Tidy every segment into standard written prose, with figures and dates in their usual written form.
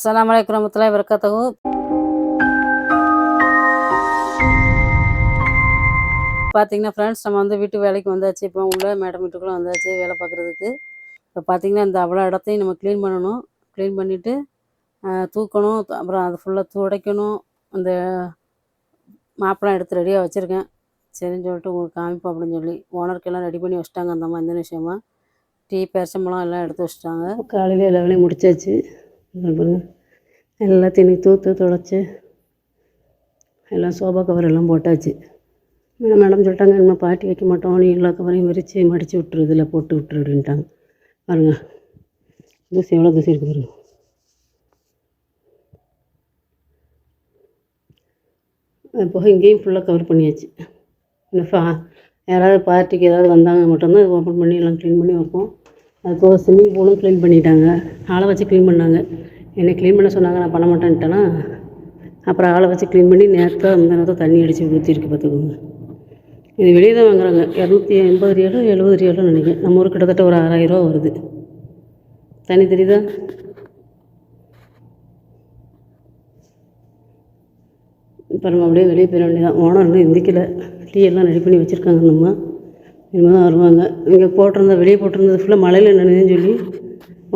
அஸ்ஸலாமு அலைக்கும் வரஹ்மத்துல்லாஹி வபரகாத்துஹு. பார்த்தீங்கன்னா ஃப்ரெண்ட்ஸ், நம்ம வந்து வீட்டு வேலைக்கு வந்தாச்சு. இப்போ உள்ள மேடம் வீட்டுக்குள்ளே வந்தாச்சு வேலை பார்க்குறதுக்கு. இப்போ பார்த்தீங்கன்னா இந்த அவ்வளோ இடத்தையும் நம்ம க்ளீன் பண்ணணும். க்ளீன் பண்ணிவிட்டு தூக்கணும். அப்புறம் அது ஃபுல்லாக துடைக்கணும். அந்த மாப்பெல்லாம் எடுத்து ரெடியாக வச்சுருக்கேன். சரின்னு சொல்லிட்டு உங்களுக்கு காமிப்போம் அப்படின்னு சொல்லி ஓனருக்கெல்லாம் ரெடி பண்ணி வச்சுட்டாங்க. அந்த அம்மா இந்த விஷயமா டீ பேரிச்சம்பழம் எல்லாம் எடுத்து வச்சுட்டாங்க. காலையில் எல்லா வேலையும் முடிச்சாச்சு. எல்லாத்தையும் இன்னைக்கு தூத்து துடைச்சி எல்லாம் சோபா கவர் எல்லாம் போட்டாச்சு. மேடம் சொல்லிட்டாங்க, இனிமேல் பாட்டி வைக்க மாட்டோம், நீ எல்லா கவரையும் விரித்து மடித்து விட்டுரு, இதில் போட்டு விட்டுரு அப்படின்ட்டாங்க. பாருங்க, தூசி எவ்வளோ தூசி இருக்குது பாருங்க. அது போக இங்கேயும் ஃபுல்லாக கவர் பண்ணியாச்சு. இன்னும் யாராவது பார்ட்டிக்கு ஏதாவது வந்தாங்க மட்டும்தான் இது ஓப்பன் பண்ணி எல்லாம் க்ளீன் பண்ணி வைப்போம். அது போக ஸ்விம்மிங் பூலும் க்ளீன் பண்ணிட்டாங்க. ஆளை வச்சு க்ளீன் பண்ணாங்க. என்னை க்ளீன் பண்ண சொன்னாங்க, நான் பண்ண மாட்டேன்ட்டேன்னா அப்புறம் ஆளை வச்சு க்ளீன் பண்ணி நேரத்தில் அந்த நேரத்தில் தண்ணி அடித்து ஊற்றிருக்கு பார்த்துக்கோங்க. இது வெளியே தான் வாங்குறாங்க. 280 ரியாலோ 70 ரியாலோ நினைக்கிறேன். நம்ம ஊருக்கு கிட்டத்தட்ட ஒரு 6000 ரூபா வருது. தண்ணி தெரியுதா? இப்போ நம்ம அப்படியே வெளியே போயிட வேண்டியதான். ஓனர் இன்னும் எந்திக்கலை. டீ எல்லாம் ரெடி பண்ணி வச்சுருக்காங்க. நம்ம இனிமேல் தான் வருவாங்க. இங்கே வெளியே போட்டிருந்தது ஃபுல்லாக மழையில் நினைதுன்னு சொல்லி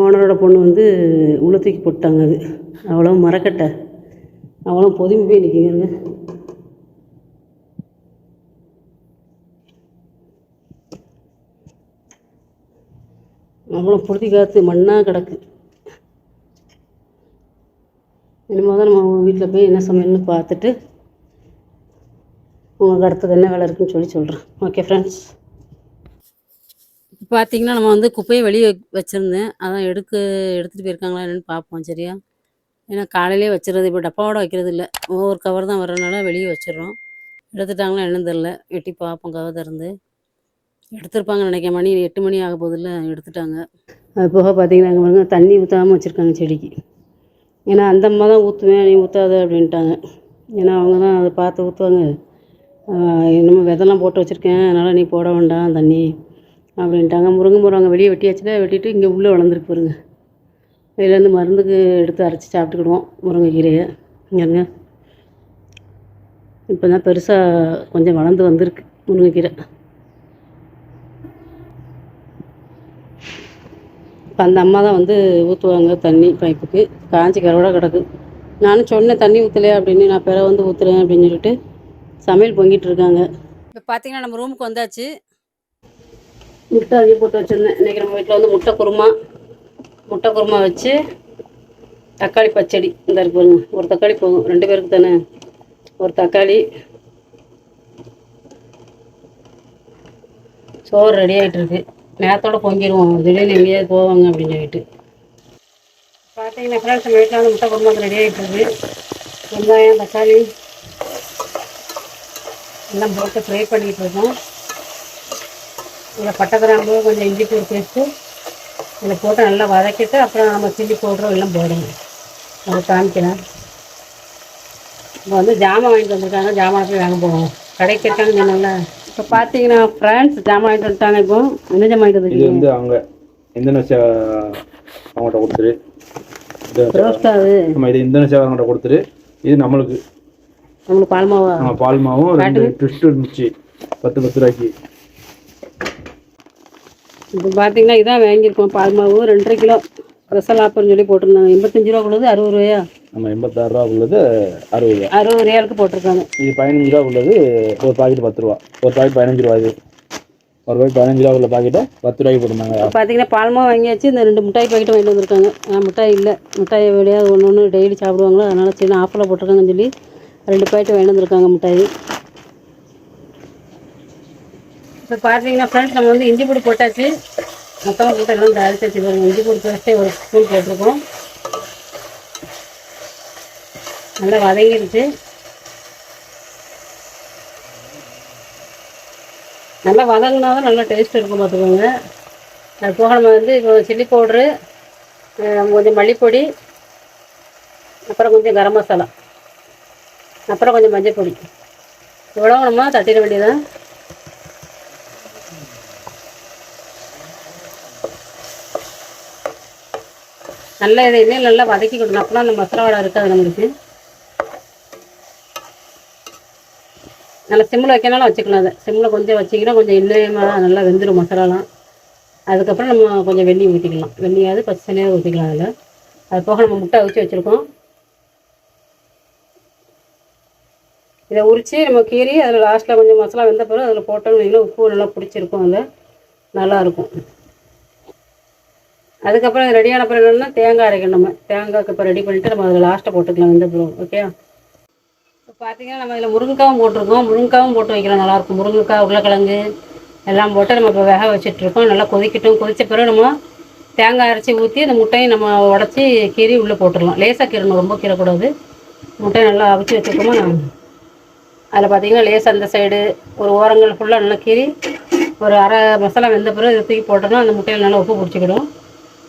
ஓனரோட பொண்ணு வந்து உள்ள தூக்கி போட்டாங்க. அது அவ்வளோ மரக்கட்டை அவ்வளோ பொதுமி போய் நிற்கிங்க. அவ்வளோ பொருத்தி காற்று மண்ணாக கிடக்கு. இனிமேல் தான் நம்ம வீட்டில் போய் என்ன சமையல்னு பார்த்துட்டு உங்களுக்கு அடுத்தது என்ன வேலை இருக்குன்னு சொல்கிறேன். ஓகே ஃப்ரெண்ட்ஸ், இப்போ பார்த்தீங்கன்னா நம்ம வந்து குப்பையை வெளியே வச்சுருந்தேன். அதான் எடுத்துகிட்டு போயிருக்காங்களா என்னென்னு பார்ப்போம். சரியா? ஏன்னா காலையிலே வச்சுருது. இப்போ டப்பாவோட வைக்கிறது இல்லை. ஒவ்வொரு கவர் தான் வர்றதுனால வெளியே வச்சிடறோம். எடுத்துட்டாங்களா என்னன்னு தெரில. வெட்டி பார்ப்போம். கவர் திறந்து எடுத்துருப்பாங்கன்னு நினைக்கிறேன். மணி 8 மணி ஆக போதில்ல, எடுத்துட்டாங்க. அது போக பார்த்தீங்கன்னா அங்கே பாருங்க, தண்ணி ஊற்றாமல் வச்சுருக்காங்க செடிக்கு. ஏன்னா அந்த அம்மா தான் ஊற்றுவேன், நீ ஊற்றாத அப்படின்ட்டாங்க. ஏன்னா அவங்க தான் அதை பார்த்து ஊற்றுவாங்க. என்னமோ விதெல்லாம் போட்டு வச்சுருக்கேன், அதனால் நீ போட வேண்டாம் தண்ணி அப்படின்ட்டாங்க. முருங்கை மரம் வெளியே வெட்டியாச்சுல, வெட்டிட்டு இங்கே உள்ளே வளர்ந்துருக்கு பாருங்க. இதுலேருந்து மருந்துக்கு எடுத்து அரைச்சி சாப்பிட்டுக்கிடுவோம் முருங்கைக்கீரையை. இங்கேங்க இப்போ தான் பெருசாக கொஞ்சம் வளர்ந்து வந்திருக்கு முருங்கைக்கீரை. இப்போ அந்த அம்மா தான் வந்து ஊற்றுவாங்க தண்ணி பைப்புக்கு. காஞ்சி கரோட கிடக்கு. நானும் சொன்னேன் தண்ணி ஊற்றலையா அப்படின்னு. நான் பிற வந்து ஊற்றுறேன் அப்படின்னு சொல்லிட்டு சமையல் பொங்கிட்டு இருக்காங்க. இப்போ பார்த்தீங்கன்னா நம்ம ரூமுக்கு வந்தாச்சு. முட்டை அதிகம் போட்டு வச்சுருந்தேன். இன்றைக்கி நம்ம வீட்டில் வந்து முட்டை குருமா வச்சு தக்காளி பச்சடி இந்த இருக்கு பாருங்க. ஒரு தக்காளி போதும், 2 பேருக்கு தானே. ஒரு தக்காளி. சோறு ரெடி ஆகிட்டுருக்கு. நேரத்தோடு பொங்கிடுவோம், திடீர்னு எங்கேயாவது போவாங்க அப்படின்னு சொல்லிட்டு. பார்த்தீங்கன்னா ஃப்ரெண்ட்ஸ், நம்ம வீட்டில் வந்து முட்டை குருமா ரெடி ஆகிட்டுருக்கு. வெங்காயம் தக்காளி எல்லாம் போட்டு ஃப்ரை பண்ணிகிட்டு இருக்கோம். இதில் பட்டை கிராம்பு கொஞ்சம் இஞ்சி பூண்டு பேஸ்ட்டு இதில் போட்டு நல்லா வதக்கிட்டு அப்புறம் நம்ம சில்லி பவுடரும் எல்லாம் போடணும். அதை காமிக்கிறேன். இப்போ வந்து ஜாமான் வாங்கிட்டு வந்திருக்காங்க. ஜாமான் போய் வாங்க போவோம். கடைக்கு இருக்காங்க சொன்னால. இப்போ பார்த்தீங்கன்னா ஃப்ரெண்ட்ஸ், ஜாமான் வாங்கிட்டு வந்துட்டாங்க. இப்போ என்ன ஜாமான் வாங்கிட்டு வந்து? இது வந்து அவங்க இந்தோனேஷியா அவங்கள்ட்ட கொடுத்துரு. ரோஸ்டாது நம்ம இது இந்தோனேஷியா அவங்கள்ட்ட கொடுத்துரு. இது நம்மளுக்கு பால் மாவா? நம்ம பால் மாவும் 2 ட்விஸ்ட் இருந்துச்சு 10 ரூபாய்க்கு. இப்போ பார்த்தீங்கன்னா இதான் வாங்கியிருக்கோம். பால் மாவு 2.5 கிலோ ஸ்பெஷல் ஆஃபர்னு சொல்லி போட்டிருந்தாங்க. 85 ரூபா உள்ளது 60 ரூபாயா? நம்ம 86 ரூபா உள்ளது 60 ரியாலுக்கு போட்டிருக்காங்க. இது 15 ரூபா உள்ளது. ஒரு பாக்கெட் 10 ரூபா. ஒரு பாக்கெட் 15 ரூபா. இது ஒரு பாக்கெட் 15 ரூபா உள்ள பாக்கெட்டை 10 ரூபாய்க்கு போட்டிருந்தாங்க. பார்த்தீங்கன்னா பால் மாவு வாங்கியாச்சு. இந்த 2 மிட்டாய் பாக்கெட்டு வாங்கிட்டு வந்திருக்காங்க. மிட்டாய் இல்லை, மிட்டாய் எப்படியாவது ஒன்று டெய்லி சாப்பிடுவாங்களோ, அதனால் சின்ன ஆஃபரில் போட்டிருக்காங்கன்னு சொல்லி 2 பாக்கெட்டு வாங்கிட்டு வந்திருக்காங்க மிட்டாய். இப்போ பார்த்தீங்கன்னா ஃப்ரெண்ட்ஸ், நம்ம வந்து இஞ்சி பூடி போட்டாச்சு. மொத்தமாக போட்டு எல்லாம் அரைச்சி வச்சு பாருங்க. இஞ்சி பூடி பேஸ்ட்டே ஒரு ஸ்பூன் போட்டிருக்கோம். நல்லா வதங்கிடுச்சு. நல்லா வதங்கினா தான் நல்லா டேஸ்ட் இருக்கும் பார்த்துக்கோங்க. அது போக நம்ம வந்து இப்போ சில்லி பவுட்ரு, கொஞ்சம் மல்லிப்பொடி, அப்புறம் கொஞ்சம் கரம் மசாலா, அப்புறம் கொஞ்சம் மஞ்சள் பொடி, இவ்வளோ நம்ம தட்டிட வேண்டியதான். நல்லா இதையுமே நல்லா வதக்கிக்கணும். அப்போனா அந்த மசாலா வாடை இருக்காது நம்மளுக்கு. நல்லா சிம்மில் வைக்கனாலும் வச்சுக்கலாம். அதை சிம்மில் கொஞ்சம் வச்சிங்கன்னா கொஞ்சம் எண்ணெயமாக நல்லா வெந்துடும் மசாலாலாம். அதுக்கப்புறம் நம்ம கொஞ்சம் வெந்நீர் ஊற்றிக்கலாம். வெந்நியாவது பச்சை தண்ணியாவது ஊற்றிக்கலாம் அதில். அது போக நம்ம முட்டை அவிச்சு வச்சுருக்கோம். இதை உரித்து நம்ம கீறி அதில் லாஸ்ட்டில் கொஞ்சம் மசாலா வெந்த பிறகு அதில் போட்டோம்னா உப்பு நல்லா பிடிச்சிருக்கும். அதில் நல்லாயிருக்கும். அதுக்கப்புறம் இது ரெடியான பிறகு என்னென்னா தேங்காய் அரைக்கணும். நம்ம தேங்காய்க்கு இப்போ ரெடி பண்ணிவிட்டு நம்ம அதில் லாஸ்ட்டை போட்டுக்கலாம் வெந்த பிறகு. ஓகே. இப்போ பார்த்தீங்கன்னா நம்ம இதில் முருங்கைக்காவும் போட்டிருக்கோம். முருங்கைக்காவும் போட்டு வைக்கலாம், நல்லாயிருக்கும். முருங்கைக்காய், உருளைக்கிழங்கு எல்லாம் போட்டு நம்ம இப்போ வேக வச்சிட்ருக்கோம். நல்லா கொதிக்கட்டும். கொதித்த பிறகு நம்ம தேங்காய் அரைச்சி ஊற்றி அந்த முட்டையை நம்ம உடச்சி கீறி உள்ளே போட்டுடலாம். லேசாக கீரணும், ரொம்ப கீறக்கூடாது. முட்டையை நல்லா அவிச்சு வச்சுருக்கோமா, அதில் பார்த்தீங்கன்னா லேசாக அந்த சைடு ஒரு ஓரங்கள் ஃபுல்லாக நல்லா கீறி ஒரு அரை மசாலா வெந்த பிறகு இதை தூக்கி போட்டோம்னா அந்த முட்டையில் நல்லா உப்பு பிடிச்சிக்கிடும்.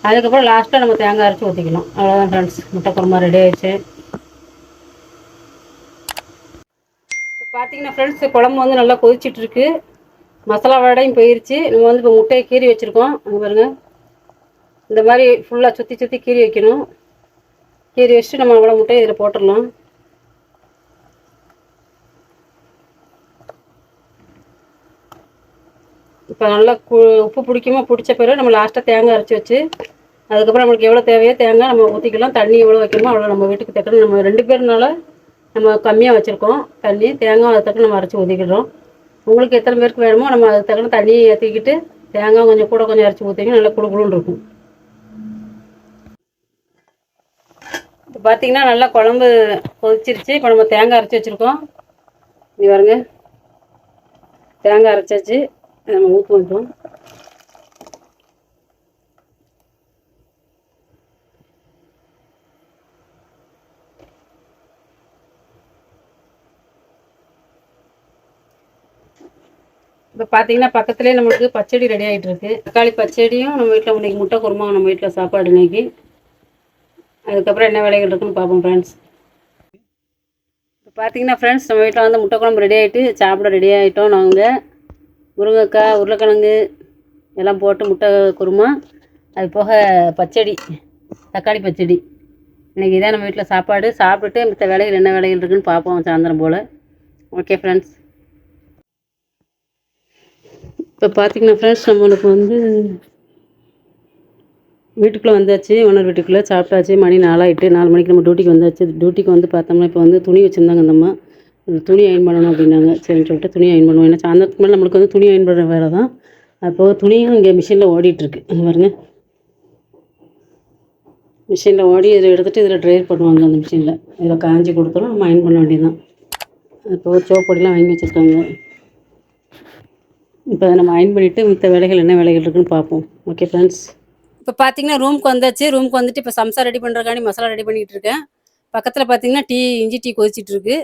அதுக்கப்புறம் லாஸ்ட்டாக நம்ம தேங்காய் அரைச்சி ஊற்றிக்கலாம். அவ்வளோதான் ஃப்ரெண்ட்ஸ், முட்டை குருமா ரெடி ஆயிடுச்சு. இப்போ பார்த்தீங்கன்னா ஃப்ரெண்ட்ஸ், குழம்பு வந்து நல்லா கொதிச்சிட்ருக்கு. மசாலா வாடையும் போயிடுச்சு. நம்ம வந்து இப்போ முட்டையை கீறி வச்சுருக்கோம். அங்கே பாருங்கள், இந்த மாதிரி ஃபுல்லாக சுற்றி சுற்றி கீறி வைக்கணும். கீறி வச்சுட்டு நம்ம அவ்வளோ முட்டையை இதில் போட்டுடலாம். இப்போ நல்லா உப்பு பிடிச்ச பிறகு நம்ம லாஸ்ட்டாக தேங்காய் அரைச்சி வச்சு அதுக்கப்புறம் நம்மளுக்கு எவ்வளோ தேவையோ தேங்காய் நம்ம ஊற்றிக்கலாம். தண்ணி எவ்வளோ வைக்கணுமோ அவ்வளோ நம்ம வீட்டுக்கு தக்கணும். நம்ம 2 பேர்னால நம்ம கம்மியாக வச்சுருக்கோம் தண்ணி. தேங்காய் அது தக்க நம்ம அரைச்சி ஊற்றிக்கிடுறோம். உங்களுக்கு எத்தனை பேருக்கு வேணுமோ நம்ம அது தக்கன தண்ணியை ஏற்றிக்கிட்டு தேங்காய் கொஞ்சம் கூட கொஞ்சம் அரைச்சி ஊற்றிங்கன்னா நல்லா குடுக்குன்னு இருக்கும். இப்போ பார்த்தீங்கன்னா நல்லா குழம்பு கொதிச்சிருச்சு. இப்போ நம்ம தேங்காய் அரைச்சி வச்சுருக்கோம். இது பாருங்க, தேங்காய் அரைச்சாச்சு. நம்ம ஊற்றுவோம். இப்போ பார்த்தீங்கன்னா பக்கத்துலேயே நம்மளுக்கு பச்சடி ரெடி ஆகிட்டு இருக்கு. தக்காளி பச்சடியும் நம்ம வீட்டில் இன்றைக்கி முட்டை குருமா நம்ம வீட்டில் சாப்பாடு இன்னைக்கு. அதுக்கப்புறம் என்ன வேலைகள் இருக்குன்னு பார்ப்போம் ஃப்ரெண்ட்ஸ். இப்போ பார்த்தீங்கன்னா ஃப்ரெண்ட்ஸ், நம்ம வீட்டில் வந்து முட்டை குழம்பு ரெடி ஆகிட்டு சாப்பிட ரெடி ஆகிட்டோம். நாங்கள் முருங்கைக்காய், உருளைக்கிழங்கு எல்லாம் போட்டு முட்டை குருமா, அது போக பச்சடி, தக்காளி பச்சடி. இன்றைக்கி இதான் நம்ம வீட்டில் சாப்பாடு. சாப்பிட்டுட்டு மித்த வேலைகள் என்ன வேலைகள் இருக்குதுன்னு பார்ப்போம் சாயந்தரம் போல். Okay friends. இப்போ பார்த்தீங்கன்னா ஃப்ரெண்ட்ஸ், நம்மளுக்கு வந்து வீட்டுக்குள்ளே வந்தாச்சு. ஓனர் வீட்டுக்குள்ளே சாப்பிட்டாச்சு. மணி 4 ஆகிட்டு. 4 மணிக்கு நம்ம டியூட்டிக்கு வந்தாச்சு. டியூட்டிக்கு வந்து பார்த்தோம்னா இப்போ வந்து துணி வச்சுருந்தாங்க அந்தம்மா. துணி அயன் பண்ணணும் அப்படின்னாங்க. சரின்னு சொல்லிட்டு துணி அயன் பண்ணுவோம். ஏன்னா சாயந்தரத்துக்கு மேலே நம்மளுக்கு வந்து துணி அயன் பண்ணுற வேலை தான். அப்போது துணியும் இங்கே மிஷினில் ஓடிட்டுருக்கு. பாருங்க, மிஷினில் ஓடி இதில் எடுத்துகிட்டு இதில் ட்ரையர் பண்ணுவாங்க. அந்த மிஷினில் இதில் காஞ்சி கொடுத்துரும், நம்ம அயன் பண்ண வேண்டியதுதான். இப்போது சோப்பொடிலாம் வாங்கி வச்சுருக்காங்க. இப்போ அதை நம்ம அயன் பண்ணிவிட்டு மித்த வேலைகள் என்ன வேலைகள் இருக்குதுன்னு பார்ப்போம். Okay friends. இப்போ பார்த்தீங்கன்னா ரூமுக்கு வந்தாச்சு. ரூமுக்கு வந்துட்டு இப்போ சம்சா ரெடி பண்ணுறக்காண்டி மசாலா ரெடி பண்ணிகிட்டு இருக்கேன். பக்கத்தில் பார்த்தீங்கன்னா இஞ்சி டீ கொதிச்சிட்ருக்கு.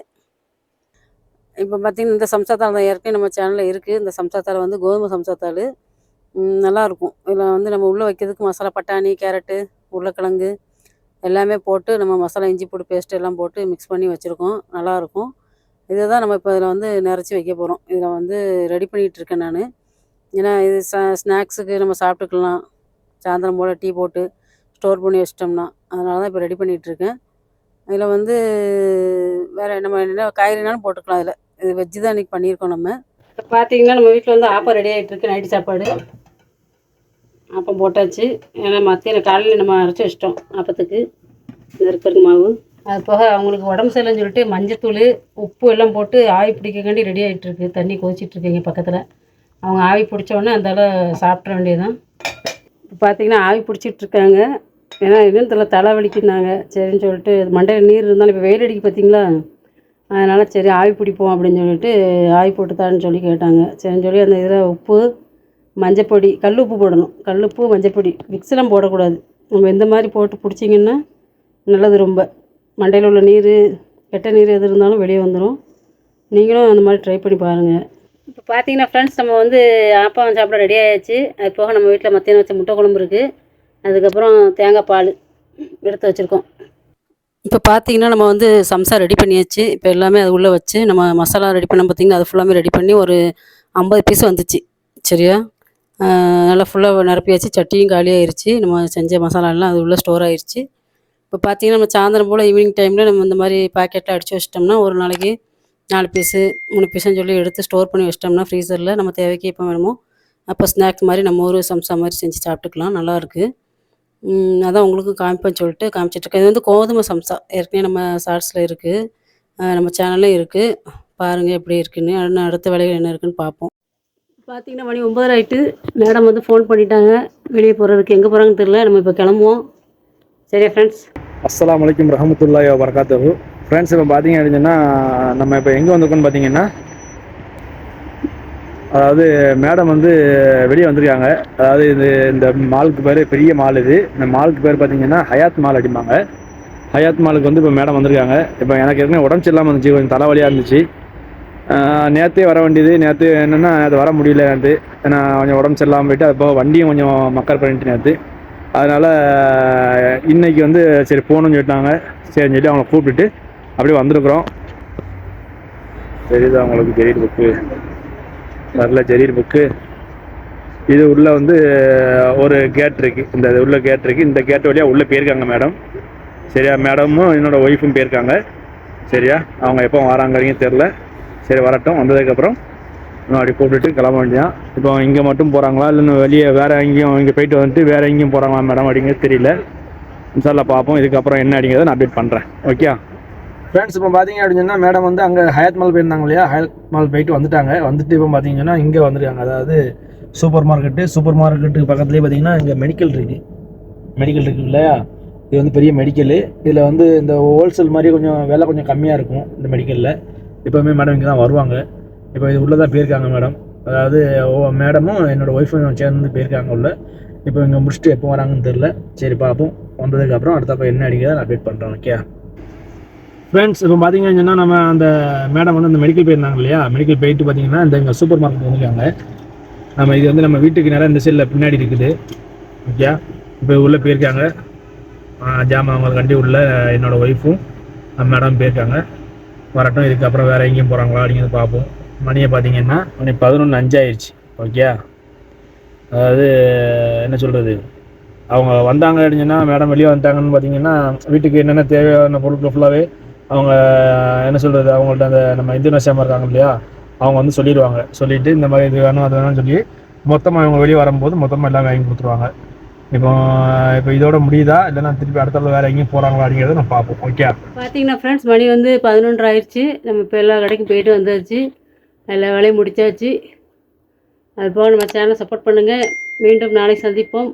இப்போ பார்த்தீங்கன்னா இந்த சம்சாத்தாள் தான் ஏற்கனவே நம்ம சேனலில் இருக்குது. இந்த சம்சாத்தாள் வந்து கோதுமை சம்சாத்தாள். நல்லாயிருக்கும். இதில் வந்து நம்ம உள்ளே வைக்கிறதுக்கு மசாலா பட்டாணி, கேரட்டு, உருளைக்கிழங்கு எல்லாமே போட்டு நம்ம மசாலா இஞ்சி பூண்டு பேஸ்ட்டு எல்லாம் போட்டு மிக்ஸ் பண்ணி வச்சுருக்கோம். நல்லாயிருக்கும். இதை தான் நம்ம இப்போ இதில் வந்து நிறச்சி வைக்க போகிறோம். இதில் வந்து ரெடி பண்ணிகிட்ருக்கேன் நான். ஏன்னா இது ஸ்நாக்ஸுக்கு நம்ம சாப்பிட்டுக்கலாம். சாயந்தரம் போல் டீ போட்டு ஸ்டோர் பண்ணி வச்சிட்டோம்னா. அதனால தான் இப்போ ரெடி பண்ணிகிட்ருக்கேன். இதில் வந்து வேறு நம்ம என்ன காய்கறினாலும் போட்டுக்கலாம். இதில் இது வெஜ்ஜு தான் இன்றைக்கி பண்ணியிருக்கோம் நம்ம. இப்போ பார்த்தீங்கன்னா நம்ம வீட்டில் வந்து ஆப்பம் ரெடி ஆகிட்டுருக்கு. நைட்டு சாப்பாடு ஆப்பம் போட்டாச்சு. ஏன்னா மத்தியானம் காலையில் நம்ம அரைச்சி வச்சிட்டோம் ஆப்பத்துக்கு நெருக்கருக்கு மாவு. அது போக அவங்களுக்கு உடம்பு சரியில்லைன்னு சொல்லிட்டு மஞ்சத்தூள், உப்பு எல்லாம் போட்டு ஆவி பிடிக்கக்காண்டி ரெடி ஆகிட்டுருக்கு. தண்ணி கொதிச்சிட்ருக்கீங்க பக்கத்தில். அவங்க ஆவி பிடிச்சோடனே அந்தால சாப்பிட்ற வேண்டியதுதான். இப்போ பார்த்தீங்கன்னா ஆவி பிடிச்சிட்ருக்காங்க. ஏன்னா என்னன்னு தலை வலிக்குனாங்க. சரின்னு சொல்லிட்டு மண்டையில் நீர் இருந்தாலும் இப்போ வெயில் அடிக்கு பார்த்தீங்களா, அதனால் சரி ஆவி பிடிப்போம் அப்படின்னு சொல்லிட்டு ஆவி போட்டுத்தான்னு சொல்லி கேட்டாங்க. சரின்னு சொல்லி அந்த இதில் உப்பு, மஞ்சப்பொடி, கல் உப்பு போடணும். கல் உப்பு, மஞ்சப்பொடி மிக்ஸெலாம் போடக்கூடாது. நம்ம இந்த மாதிரி போட்டு பிடிச்சிங்கன்னா நல்லது. ரொம்ப மண்டையில் உள்ள நீர், கெட்ட நீர் எது இருந்தாலும் வெளியே வந்துடும். நீங்களும் அந்த மாதிரி ட்ரை பண்ணி பாருங்கள். இப்போ பார்த்தீங்கன்னா ஃப்ரெண்ட்ஸ், நம்ம வந்து ஆப்பம் சாப்பிட ரெடி ஆகிடுச்சு. அது போக நம்ம வீட்டில் மத்தியானம் வச்ச முட்டை குழம்பு இருக்குது. அதுக்கப்புறம் தேங்காய் பால் எடுத்து வச்சுருக்கோம். இப்போ பார்த்தீங்கன்னா நம்ம வந்து சம்சா ரெடி பண்ணியாச்சு. இப்போ எல்லாமே அது உள்ளே வச்சு நம்ம மசாலா ரெடி பண்ண பார்த்தீங்கன்னா அது ஃபுல்லாமே ரெடி பண்ணி ஒரு 50 பீஸ் வந்துச்சு. சரியா, நல்லா ஃபுல்லாக நிரப்பியாச்சு. சட்டியும் காலியாயிருச்சு. நம்ம செஞ்ச மசாலாலாம் அது உள்ளே ஸ்டோர் ஆயிருச்சு. இப்போ பார்த்தீங்கன்னா, நம்ம சாயந்தரம் போல் ஈவினிங் டைமில் நம்ம இந்த மாதிரி பாக்கெட்டில் அடித்து வச்சிட்டோம்னா, ஒரு நாளைக்கு 4 பீஸு 3 பீஸுன்னு சொல்லி எடுத்து ஸ்டோர் பண்ணி வச்சிட்டோம்னா ஃப்ரீசரில், நம்ம தேவைக்கு எப்போ வேணுமோ அப்போ ஸ்நாக்ஸ் மாதிரி நம்ம ஒரு சம்சா மாதிரி செஞ்சு சாப்பிட்டுக்கலாம். நல்லாயிருக்கு. அதான் உங்களுக்கும் காமிப்பேன்னு சொல்லிட்டு காமிச்சிட்ருக்கேன். இது வந்து கோதுமை சம்சா. ஏற்கனவே நம்ம ஷார்ட்ஸில் இருக்குது. நம்ம சேனல்லையும் இருக்குது. பாருங்கள் எப்படி இருக்குன்னு. இன்னும் அடுத்த வேலைகள் என்ன இருக்குன்னு பார்ப்போம். பார்த்தீங்கன்னா மணி 9:30 ஆயிட்டு. மேடம் வந்து ஃபோன் பண்ணிட்டாங்க. வெளியே போகிறதுக்கு. எங்கே போகிறாங்கன்னு தெரியல. நம்ம இப்போ கிளம்புவோம். சரியா ஃப்ரெண்ட்ஸ்? அஸ்ஸலாமு அலைக்கும் ரஹமத்துல்லாஹி வ பரகாத்துஹு. ஃப்ரெண்ட்ஸ், இப்போ பார்த்தீங்க அப்படின்னா நம்ம இப்போ எங்கே வந்திருக்கோம்னு பார்த்தீங்கன்னா, அதாவது மேடம் வந்து வெளியே வந்திருக்காங்க. அதாவது இந்த மாலுக்கு பேர் பெரிய மால். இந்த மாலுக்கு பேர் பார்த்தீங்கன்னா ஹயாத் மால் அடிப்பாங்க. ஹயாத் மாலுக்கு வந்து இப்போ மேடம் வந்திருக்காங்க. இப்போ எனக்கு ஏற்கனவே உடம்பு சரியில்லாமல் இருந்துச்சு, கொஞ்சம் தலைவலியாக இருந்துச்சு. நேற்றே வர வேண்டியது. நேற்று என்னென்னா நேற்று வர முடியல. நேற்று ஏன்னா கொஞ்சம் உடம்பு சரியில்லாமல் போயிட்டு அப்போ வண்டியும் கொஞ்சம் மக்கர் பண்ணிட்டு நேற்று. அதனால் இன்றைக்கி வந்து சரி போகணுன்னு சொல்லிட்டாங்க. சரின்னு சொல்லி அவங்கள கூப்பிட்டுட்டு அப்படியே வந்திருக்குறோம். தெரியுது அவங்களுக்கு ஜெரீர் புக்கு வரல. ஜெரீர் புக்கு இது உள்ளே வந்து ஒரு கேட் இருக்குது. இந்த உள்ள கேட் இருக்குது. இந்த கேட் வழியாக உள்ளே போயிருக்காங்க மேடம். சரியா? மேடமும் என்னோடய ஒய்ஃபும் போயிருக்காங்க. சரியா? அவங்க எப்போ வராங்கிறீங்க தெரில. சரி வரட்டும். வந்ததுக்கப்புறம் இன்னும் அப்படி கூப்பிட்டுட்டு கிளம்ப வேண்டியதான். இப்போ இங்கே மட்டும் போகிறாங்களா இல்லைன்னு வெளியே வேறு எங்கேயும் இங்கே போயிட்டு வந்துட்டு வேறு எங்கேயும் போகிறாங்களா மேடம் அப்படிங்கிறது தெரியல. இன்ஷால்லா பார்ப்போம். இதுக்கப்புறம் என்ன அப்படிங்கிறத நான் அப்டேட் பண்ணுறேன். ஓகே ஃப்ரெண்ட்ஸ், இப்போ பார்த்தீங்க அப்படின்னா மேடம் வந்து அங்கே ஹயாத் மால் போயிருந்தாங்க இல்லையா? ஹயாத் மால் போயிட்டு வந்துட்டாங்க. வந்துட்டு இப்போ பார்த்தீங்கன்னா இங்கே வந்துருக்காங்க. அதாவது சூப்பர் மார்க்கெட்டுக்கு பக்கத்துலேயே பார்த்தீங்கன்னா இங்கே மெடிக்கல் இருக்குது இல்லையா? இது வந்து பெரிய மெடிக்கலு. இதில் வந்து இந்த ஹோல்சேல் மாதிரி கொஞ்சம் விலை கொஞ்சம் கம்மியாக இருக்கும் இந்த மெடிக்கலில். எப்போவுமே மேடம் இங்கே தான் வருவாங்க. இப்போ இது உள்ளே தான் போயிருக்காங்க மேடம். அதாவது மேடமும் என்னோடய ஒய்ஃபும் சேர்ந்து போயிருக்காங்க உள்ள. இப்போ இங்கே முடிச்சுட்டு எப்போ வராங்கன்னு தெரில. சரி பார்ப்போம். வந்ததுக்கப்புறம் அடுத்தப்போ என்ன அடிக்கிறத நான் அப்டேட் பண்ணுறேன். ஓகே ஃப்ரெண்ட்ஸ், இப்போ பார்த்தீங்கன்னா நம்ம அந்த மேடம் வந்து அந்த மெடிக்கல் போயிருந்தாங்க இல்லையா? மெடிக்கல் போயிட்டு பார்த்தீங்கன்னா இந்த இங்கே சூப்பர் மார்க்கெட் வந்துருக்காங்க. நம்ம இது வந்து நம்ம வீட்டுக்கு நேரம் இந்த சைடில் பின்னாடி இருக்குது. ஓகே, இப்போ உள்ளே போயிருக்காங்க. ஜாமான் அவங்க கண்டி உள்ள என்னோடய ஒய்ஃபும் மேடம் போயிருக்காங்க. வரட்டும். இதுக்கப்புறம் வேறு எங்கேயும் போகிறாங்களா அப்படிங்கிறது பார்ப்போம். மணியை பார்த்தீங்கன்னா மணி 11:05 ஆயிடுச்சு. ஓகே, அதாவது என்ன சொல்கிறது, அவங்க வந்தாங்க அப்படின்னா மேடம் வெளியே வந்துட்டாங்கன்னு பார்த்தீங்கன்னா வீட்டுக்கு என்னென்ன தேவையான பொருட்கள் ஃபுல்லாகவே அவங்க என்ன சொல்கிறது, அவங்கள்ட்ட அந்த நம்ம இந்தோனேஷியாமல் இருக்காங்க இல்லையா, அவங்க வந்து சொல்லிடுவாங்க. சொல்லிவிட்டு இந்த மாதிரி இது வேணும் அது வேணும்னு சொல்லி மொத்தமாக அவங்க வெளியே வரும்போது மொத்தமாக எல்லாம் வாங்கி கொடுத்துருவாங்க. இப்போ இதோட முடியுதா இல்லைன்னா திருப்பி அடுத்த வேறு எங்கேயும் போகிறாங்களா அப்படிங்கிறத நம்ம பார்ப்போம். ஓகே பார்த்தீங்கன்னா ஃப்ரெண்ட்ஸ், மணி வந்து 11:30 ஆயிடுச்சு. நம்ம இப்போ எல்லா கடைக்கும் போயிட்டு வந்தாச்சு. எல்லா வேலையும் முடித்தாச்சு. அதுபோக நம்ம சேனலை சப்போர்ட் பண்ணுங்கள். மீண்டும் நாளை சந்திப்போம்.